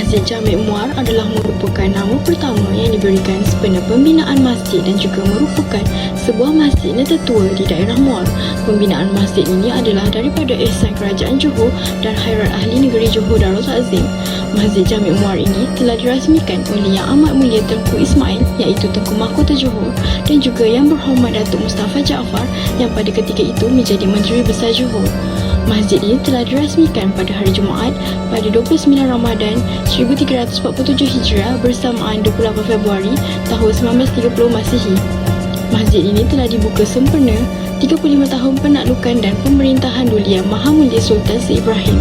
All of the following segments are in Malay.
Masjid Jami' Muar adalah merupakan nama pertama yang diberikan sempena pembinaan masjid dan juga merupakan sebuah masjid yang tertua di daerah Muar. Pembinaan masjid ini adalah daripada ihsan Kerajaan Johor dan Khairat Ahli Negeri Johor Darul Ta'zim. Masjid Jami' Muar ini telah dirasmikan oleh Yang Amat Mulia Tengku Ismail iaitu Tengku Mahkota Johor dan juga Yang Berhormat Datuk Mustafa Jaafar yang pada ketika itu menjadi Menteri Besar Johor. Masjid ini telah dirasmikan pada hari Jumaat pada 29 Ramadan 1347 Hijrah bersamaan 28 Februari tahun 1930 Masihi. Masjid ini telah dibuka sempena 35 tahun penaklukan dan pemerintahan Duli Yang Maha Mulia Sultan Sri Ibrahim.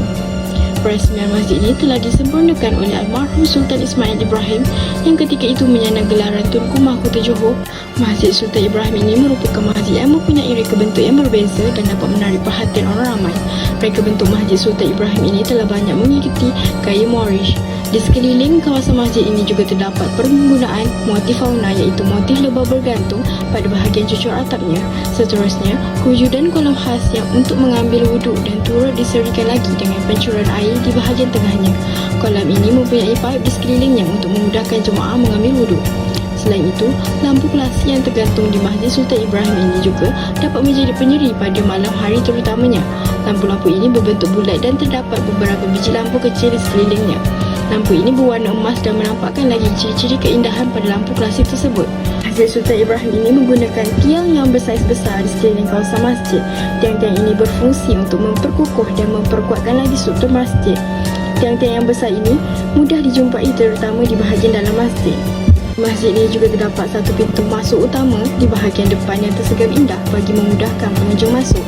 Peresmian masjid ini telah disempurnakan oleh almarhum Sultan Ismail Ibrahim yang ketika itu menyandang gelaran Tunku Mahkota Johor. Masjid Sultan Ibrahim ini merupakan masjid yang mempunyai reka bentuk yang berbeza dan dapat menarik perhatian orang ramai. Reka bentuk Masjid Sultan Ibrahim ini telah banyak mengikuti gaya Moorish. Di sekeliling kawasan masjid ini juga terdapat penggunaan motif fauna iaitu motif lebah bergantung pada bahagian cucur atapnya. Seterusnya, kewujudan kolam khas yang untuk mengambil wuduk dan turut diserikan lagi dengan pencurahan air di bahagian tengahnya. Kolam ini mempunyai paip di sekelilingnya untuk memudahkan jemaah mengambil wuduk. Selain itu, lampu kelasi yang tergantung di Masjid Sultan Ibrahim ini juga dapat menjadi penyeri pada malam hari terutamanya. Lampu-lampu ini berbentuk bulat dan terdapat beberapa biji lampu kecil di sekelilingnya. Lampu ini berwarna emas dan menampakkan lagi ciri-ciri keindahan pada lampu klasik tersebut. Masjid Sultan Ibrahim ini menggunakan tiang yang bersaiz besar di sekeliling kawasan masjid. Tiang-tiang ini berfungsi untuk memperkukuh dan memperkuatkan lagi struktur masjid. Tiang-tiang yang besar ini mudah dijumpai terutama di bahagian dalam masjid. Masjid ini juga terdapat satu pintu masuk utama di bahagian depan yang tersegar indah bagi memudahkan pengunjung masuk.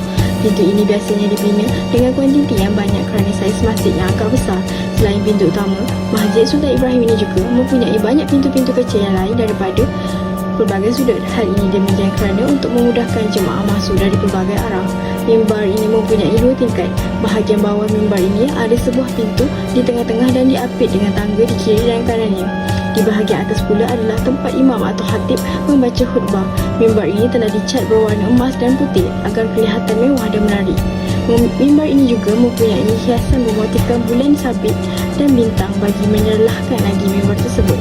Pintu ini biasanya dibina dengan kuantiti yang banyak kerana saiz masjid yang agak besar. Selain pintu utama, Masjid Sultan Ibrahim ini juga mempunyai banyak pintu-pintu kecil yang lain daripada pelbagai sudut. Hal ini demikian kerana untuk memudahkan jemaah masuk dari pelbagai arah. Mimbar ini mempunyai 2 tingkat. Bahagian bawah mimbar ini ada sebuah pintu di tengah-tengah dan diapit dengan tangga di kiri dan kanannya. Di bahagian atas pula adalah tempat imam atau khatib membaca khutbah. Mimbar ini telah dicat berwarna emas dan putih agar kelihatan mewah dan menarik. Mimbar ini juga mempunyai hiasan bermotifkan bulan sabit dan bintang bagi menyerlahkan lagi mimbar tersebut.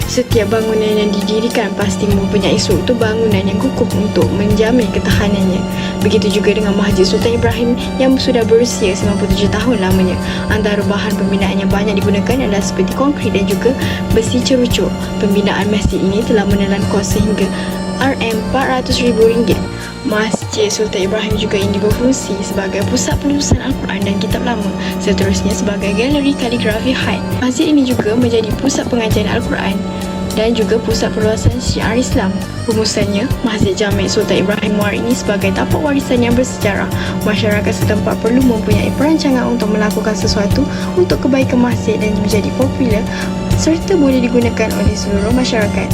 Setiap bangunan yang didirikan pasti mempunyai struktur bangunan yang kukuh untuk menjamin ketahanannya. Begitu juga dengan Masjid Sultan Ibrahim yang sudah berusia 97 tahun lamanya. Antara bahan pembinaan yang banyak digunakan adalah seperti konkrit dan juga besi cerucuk. Pembinaan masjid ini telah menelan kos sehingga RM400,000. Masjid Sultan Ibrahim juga ini berfungsi sebagai pusat penelusuran Al-Quran dan kitab lama, seterusnya sebagai galeri kaligrafi khat. Masjid ini juga menjadi pusat pengajian Al-Quran dan juga pusat perluasan syiar Islam. Rumusannya, Masjid Jami' Sultan Ibrahim Muar ini sebagai tapak warisan yang bersejarah. Masyarakat setempat perlu mempunyai perancangan untuk melakukan sesuatu untuk kebaikan masjid dan menjadi popular serta boleh digunakan oleh seluruh masyarakat.